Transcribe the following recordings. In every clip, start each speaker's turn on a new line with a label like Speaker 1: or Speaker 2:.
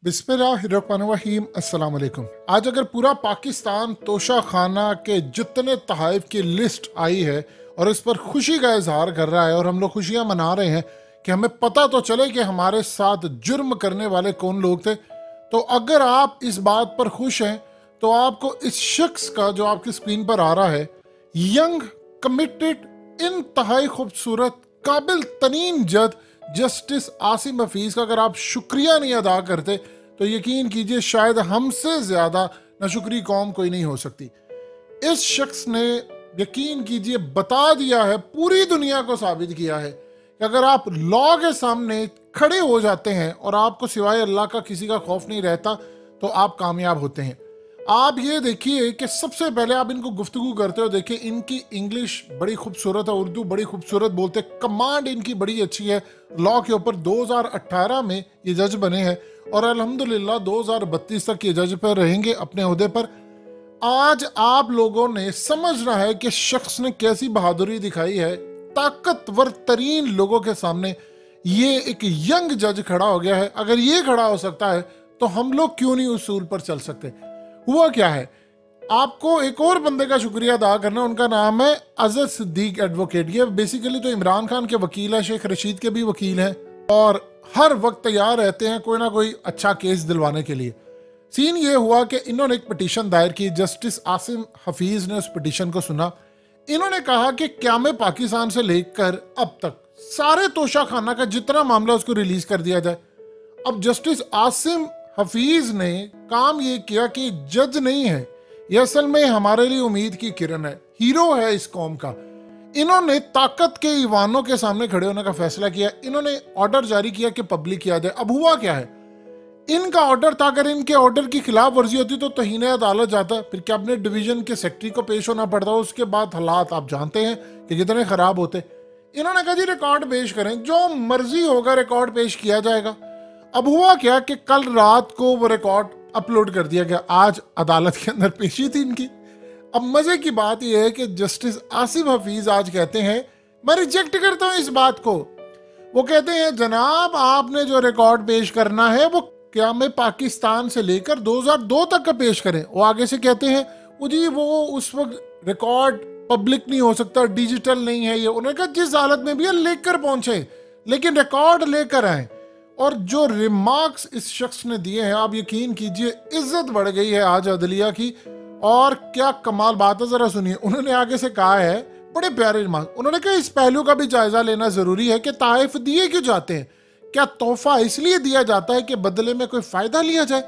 Speaker 1: बिस्मिल्लाहिर्रहमानिर्रहीम अस्सलाम वालेकुम। आज अगर पूरा पाकिस्तान तोशा खाना के जितने तहाइफ की लिस्ट आई है और इस पर खुशी का इजहार कर रहा है और हम लोग खुशियां मना रहे हैं कि हमें पता तो चले कि हमारे साथ जुर्म करने वाले कौन लोग थे, तो अगर आप इस बात पर खुश हैं तो आपको इस शख्स का जो आपकी स्क्रीन पर आ रहा है, यंग कमिटेड इंतहाई खूबसूरत काबिल तरीन जज जस्टिस आसिम हफीज का अगर आप शुक्रिया नहीं अदा करते तो यकीन कीजिए शायद हमसे ज्यादा नाशुक्री कौम कोई नहीं हो सकती। इस शख्स ने यकीन कीजिए बता दिया है, पूरी दुनिया को साबित किया है कि अगर आप लॉ के सामने खड़े हो जाते हैं और आपको सिवाय अल्लाह का किसी का खौफ नहीं रहता तो आप कामयाब होते हैं। आप ये देखिए कि सबसे पहले आप इनको गुफ्तगू करते हो, देखिए इनकी इंग्लिश बड़ी खूबसूरत है, उर्दू बड़ी खूबसूरत बोलते, कमांड इनकी बड़ी अच्छी है लॉ के ऊपर। 2018 में ये जज बने हैं और अल्हम्दुलिल्लाह 2032 तक ये जज पर रहेंगे अपने ओहदे पर। आज आप लोगों ने समझना है कि शख्स ने कैसी बहादुरी दिखाई है। ताकतवर तरीन लोगों के सामने ये एक यंग जज खड़ा हो गया है। अगर ये खड़ा हो सकता है तो हम लोग क्यों नहीं उसूल पर चल सकते। हुआ क्या है, आपको एक और बंदे का शुक्रिया अदा करना, उनका नाम है अजहर सिद्दीक एडवोकेट। ये बेसिकली तो इमरान खान के वकील है, शेख रशीद के भी वकील हैं और हर वक्त तैयार रहते हैं कोई ना कोई अच्छा केस दिलवाने के लिए। सीन ये हुआ कि इन्होंने एक पिटीशन दायर की, जस्टिस आसिम हफीज ने उस पिटीशन को सुना। इन्होंने कहा कि क़याम पाकिस्तान से लेकर अब तक सारे तोशा खाना का जितना मामला उसको रिलीज कर दिया जाए। अब जस्टिस आसिम हफीज ने काम ये किया कि जज नहीं है, ये असल में हमारे लिए उम्मीद की किरण है, हीरो है इस कौम का। इन्होंने ताकत के ईवानों के सामने खड़े होने का फैसला किया। इन्होंने ऑर्डर जारी किया कि पब्लिक किया जाए। अब हुआ क्या है, इनका ऑर्डर था, अगर इनके ऑर्डर की खिलाफ वर्जी होती तो तहीने अदालत जाता, फिर कैबिनेट डिवीजन के सेक्रेटरी को पेश होना पड़ता, उसके बाद हालात आप जानते हैं कि कितने खराब होते। इन्होंने कहा जी रिकॉर्ड पेश करें, जो मर्जी होगा रिकॉर्ड पेश किया जाएगा। अब हुआ क्या कि कल रात को वो रिकॉर्ड अपलोड कर दिया गया, आज अदालत के अंदर पेशी थी इनकी। अब मजे की बात यह है कि जस्टिस आसिम हफीज आज कहते हैं, मैं रिजेक्ट करता हूं इस बात को। वो कहते हैं जनाब आपने जो रिकॉर्ड पेश करना है वो क़याम पाकिस्तान से लेकर 2002 तक का पेश करें। वो आगे से कहते हैं वो जी वो उस वक्त रिकॉर्ड पब्लिक नहीं हो सकता, डिजिटल नहीं है ये। उन्होंने कहा जिस हालत में भी है लेकर पहुंचे, लेकिन रिकॉर्ड लेकर आए। और जो रिमार्क्स इस शख्स ने दिए हैं, आप यकीन कीजिए इज्जत बढ़ गई है आज अदलिया की। और क्या कमाल बात है, जरा सुनिए। उन्होंने आगे से कहा है, बड़े प्यारे रिमार्क, उन्होंने कहा इस पहलू का भी जायजा लेना जरूरी है कि तहफ़ दिए क्यों जाते हैं। क्या तोहफा इसलिए दिया जाता है कि बदले में कोई फायदा लिया जाए।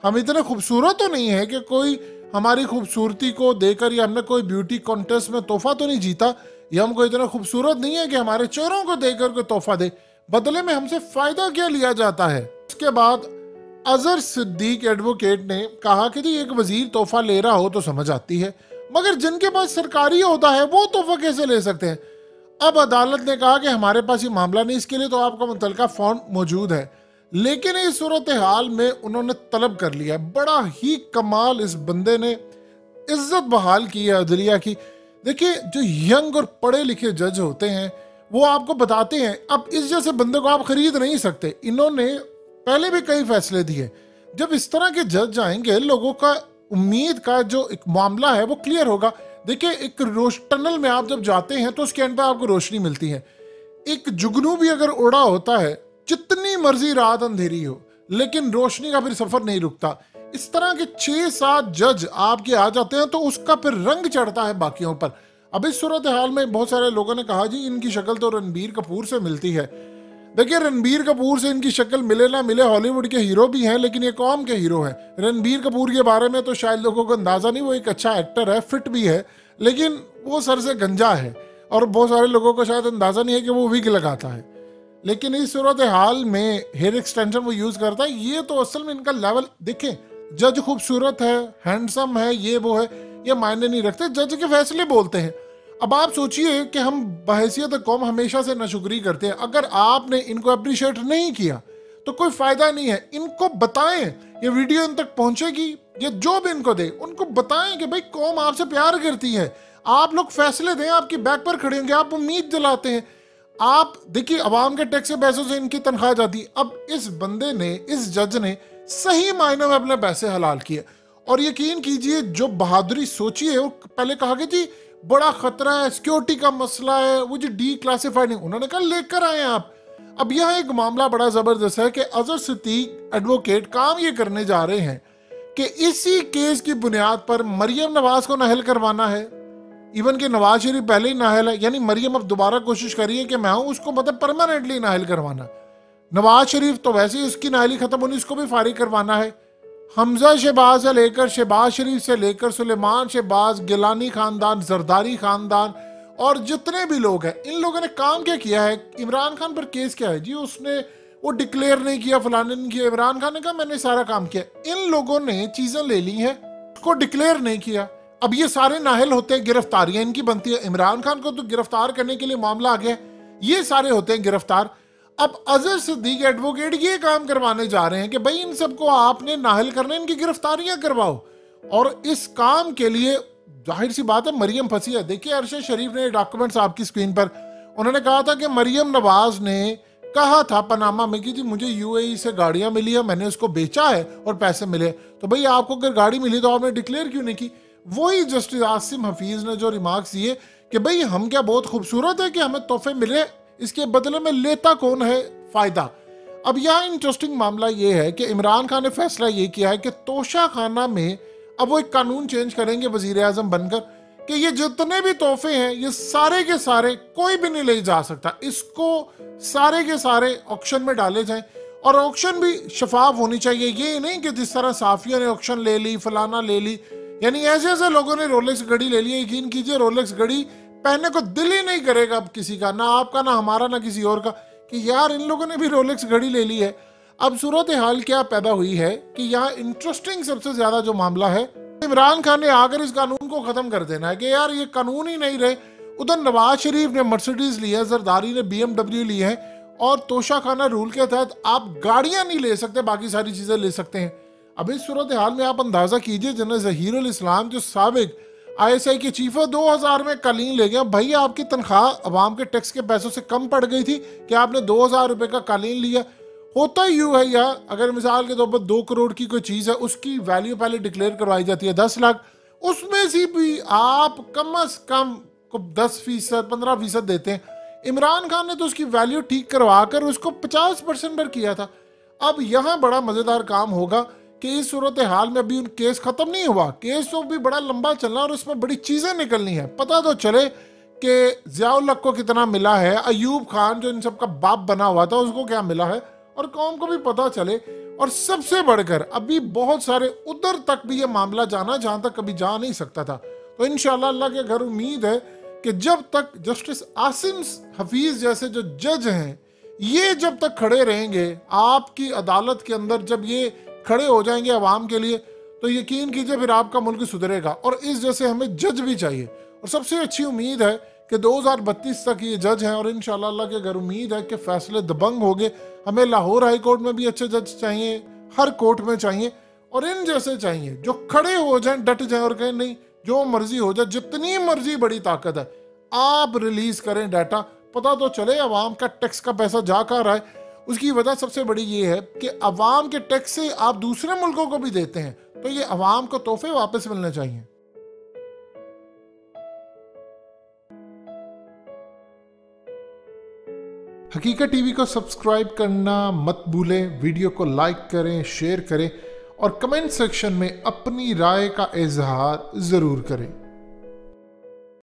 Speaker 1: हम इतने खूबसूरत तो नहीं है कि कोई हमारी खूबसूरती को देकर, या हमने कोई ब्यूटी कॉन्टेस्ट में तोहफा तो नहीं जीता, या हम कोई इतना खूबसूरत नहीं है कि हमारे चेहरों को देकर कोई तोहफा दे, बदले में हमसे फायदा क्या लिया जाता है। उसके बाद अजहर सिद्दीक एडवोकेट ने कहा कि जी एक वजीर तोहफा ले रहा हो तो समझ आती है, मगर जिनके पास सरकारी होता है वो तोहफा कैसे ले सकते हैं। अब अदालत ने कहा कि हमारे पास ये मामला नहीं, इसके लिए तो आपका मुतलका फॉर्म मौजूद है। लेकिन इस सूरत हाल में उन्होंने तलब कर लिया। बड़ा ही कमाल इस बंदे ने इज्जत बहाल की है अदलिया की। देखिए जो यंग और पढ़े लिखे जज होते हैं वो आपको बताते हैं, अब इस जैसे बंदे को आप खरीद नहीं सकते। इन्होंने पहले भी कई फैसले दिए। जब इस तरह के जज आएंगे लोगों का उम्मीद का जो एक मामला है वो क्लियर होगा। देखिए एक टनल में आप जब जाते हैं तो उसके एंड पर आपको रोशनी मिलती है। एक जुगनू भी अगर उड़ा होता है, जितनी मर्जी रात अंधेरी हो, लेकिन रोशनी का फिर सफर नहीं रुकता। इस तरह के 6-7 जज आपके आ जाते हैं तो उसका फिर रंग चढ़ता है बाकियों पर। अब इस सूरत हाल में बहुत सारे लोगों ने कहा जी इनकी शक्ल तो रणबीर कपूर से मिलती है। देखिए रणबीर कपूर से इनकी शक्ल मिले ना मिले, हॉलीवुड के हीरो भी हैं, लेकिन ये कौम के हीरो हैं। रणबीर कपूर के बारे में तो शायद लोगों को अंदाजा नहीं, वो एक अच्छा एक्टर है, फिट भी है, लेकिन वो सर से गंजा है। और बहुत सारे लोगों को शायद अंदाजा नहीं है कि वो विग लगाता है, लेकिन इस सूरत हाल में हेयर एक्सटेंशन वो यूज करता है। ये तो असल में इनका लेवल देखें। जज खूबसूरत है, हैंडसम है, ये वो है, ये मायने नहीं रखते, जज के फैसले बोलते हैं। अब आप सोचिए कि हम बहैसियत कौम हमेशा से नाशुक्री करते हैं। अगर आपने इनको अप्रिशिएट नहीं किया तो कोई फायदा नहीं है। इनको बताएं, ये वीडियो इन तक पहुंचेगी, ये जो भी इनको दे उनको बताएं कि भाई कौम आपसे प्यार करती है। आप लोग फैसले दें, आपकी बैक पर खड़े होंगे, आप उम्मीद दिलाते हैं। आप देखिए अवाम के टैक्स के पैसों से इनकी तनख्वाह जाती। अब इस बंदे ने, इस जज ने सही मायने में अपने पैसे हलाल किए। और यकीन कीजिए जो बहादुरी सोची है, वो पहले कहा कि जी बड़ा खतरा है, सिक्योरिटी का मसला है, वो जी डी क्लासिफाइड नहीं, उन्होंने कहा लेकर आए आप। अब यह एक मामला बड़ा जबरदस्त है कि अजहर सिद्दीक एडवोकेट काम ये करने जा रहे हैं कि इसी केस की बुनियाद पर मरियम नवाज को नाअहल करवाना है। इवन कि नवाज शरीफ पहले ही नाअहल है, यानी मरियम अब दोबारा कोशिश कर रही है कि मैं हूं, उसको मतलब परमानेंटली नाअहल करवाना। नवाज शरीफ तो वैसे ही उसकी नाअहली खत्म होनी, उसको भी फारिग करवाना है। हमजा शहबाज से लेकर, शहबाज शरीफ से लेकर, सुलेमान शहबाज, गिलानी खानदान, जरदारी खानदान और जितने भी लोग हैं, इन लोगों ने काम क्या किया है? इमरान खान पर केस क्या है जी? उसने वो डिक्लेयर नहीं किया, फलाने ने किया। इमरान खान ने कहा मैंने सारा काम किया। इन लोगों ने चीजें ले ली हैं, उसको डिक्लेयर नहीं किया। अब ये सारे नाहल होते हैं, गिरफ्तारियां इनकी बनती है। इमरान खान को तो गिरफ्तार करने के लिए मामला आ गया, ये सारे होते हैं गिरफ्तार। अब अजहर सिद्दीक एडवोकेट ये काम करवाने जा रहे हैं कि भाई इन सबको आपने नाहल करने, इनकी गिरफ्तारियां करवाओ। और इस काम के लिए जाहिर सी बात है मरियम फंसी है। देखिए अरशद शरीफ ने डॉक्यूमेंट्स आपकी स्क्रीन पर, उन्होंने कहा था कि मरियम नवाज ने कहा था पनामा में कि जी मुझे यूएई से गाड़ियां मिली है, मैंने उसको बेचा है और पैसे मिले। तो भाई आपको अगर गाड़ी मिली तो आपने डिक्लेयर क्यों नहीं की? वही जस्टिस आसिम हफीज ने जो रिमार्क्स दिए कि भाई हम क्या बहुत खूबसूरत है कि हमें तोहफे मिले, इसके बदले में लेता कौन है फायदा। अब यहाँ इंटरेस्टिंग मामला ये है कि इमरान खान ने फैसला ये किया है कि तोशा खाना में अब वो एक कानून चेंज करेंगे वजीर आजम बनकर कि ये जितने भी तोहफे हैं ये सारे के सारे कोई भी नहीं ले जा सकता, इसको सारे के सारे ऑक्शन में डाले जाएं। और ऑक्शन भी शफाफ होनी चाहिए, ये नहीं कि जिस तरह साफियों ने ऑक्शन ले ली, फलाना ले ली, यानी ऐसे ऐसे लोगों ने रोलेक्स घड़ी ले ली। यकीन कीजिए रोलेक्स घड़ी पहनने को दिल ही नहीं करेगा अब किसी का, ना आपका, ना हमारा, ना किसी और का, कि यार इन लोगों ने भी रोलेक्स घड़ी ले ली है। अब सूरत हाल क्या पैदा हुई है कि यहाँ इंटरेस्टिंग सबसे ज्यादा जो मामला है, इमरान खान ने आकर इस कानून को खत्म कर देना है कि यार ये कानून ही नहीं रहे। उधर नवाज शरीफ ने मर्सिडीज ली है, जरदारी ने BMW ली है, और तोशा खाना रूल के तहत आप गाड़ियां नहीं ले सकते, बाकी सारी चीजें ले सकते हैं। अब इस सूरत हाल में आप अंदाजा कीजिए, जनरल जहीरुल इस्लाम जो साबिक ISI के चीफ है 2000 में कालीन ले गया। भाई आपकी तनख्वाह अवाम के टैक्स के पैसों से कम पड़ गई थी कि आपने 2000 रुपए का कालीन लिया। होता ही यूं है यार, अगर मिसाल के तौर पर 2 करोड़ की कोई चीज है, उसकी वैल्यू पहले डिक्लेयर करवाई जाती है 10 लाख, उसमें से भी आप कम अज कम 10%, 15% देते हैं। इमरान खान ने तो उसकी वैल्यू ठीक करवा कर उसको 50% पर किया था। अब यहाँ बड़ा मजेदार काम होगा कि इस सूरत हाल में अभी केस खत्म नहीं हुआ, केस तो भी बड़ा लंबा चलना और उसमें बड़ी चीजें निकलनी है। पता तो चले कि जियाउल हक को कितना मिला है, अयूब खान जो इन सब का बाप बना हुआ था उसको क्या मिला है, और कौम को भी पता चले। और सबसे बढ़कर अभी बहुत सारे उधर तक भी ये मामला जाना जहां तक कभी जा नहीं सकता था। तो इंशाल्लाह अल्लाह के घर उम्मीद है कि जब तक जस्टिस आसिम हफीज जैसे जो जज हैं ये जब तक खड़े रहेंगे आपकी अदालत के अंदर, जब ये खड़े हो जाएंगे आवाम के लिए, तो यकीन कीजिए फिर आपका मुल्क सुधरेगा। और इस जैसे हमें जज भी चाहिए, और सबसे अच्छी उम्मीद है कि 2032 तक ये जज हैं, और इंशाल्लाह अल्लाह के घर उम्मीद है कि फैसले दबंग होंगे। हमें लाहौर हाई कोर्ट में भी अच्छे जज चाहिए, हर कोर्ट में चाहिए, और इन जैसे चाहिए जो खड़े हो जाएं, डट जाएं और कहें नहीं जो मर्जी हो जाए, जितनी मर्जी बड़ी ताकत है आप रिलीज करें डाटा, पता तो चले अवाम का टैक्स का पैसा जा कहाँ रहा है। उसकी वजह सबसे बड़ी ये है कि अवाम के टैक्स से आप दूसरे मुल्कों को भी देते हैं, तो ये अवाम को तोहफे वापस मिलने चाहिए। हकीकत टीवी को सब्सक्राइब करना मत भूलें, वीडियो को लाइक करें, शेयर करें और कमेंट सेक्शन में अपनी राय का इजहार जरूर करें।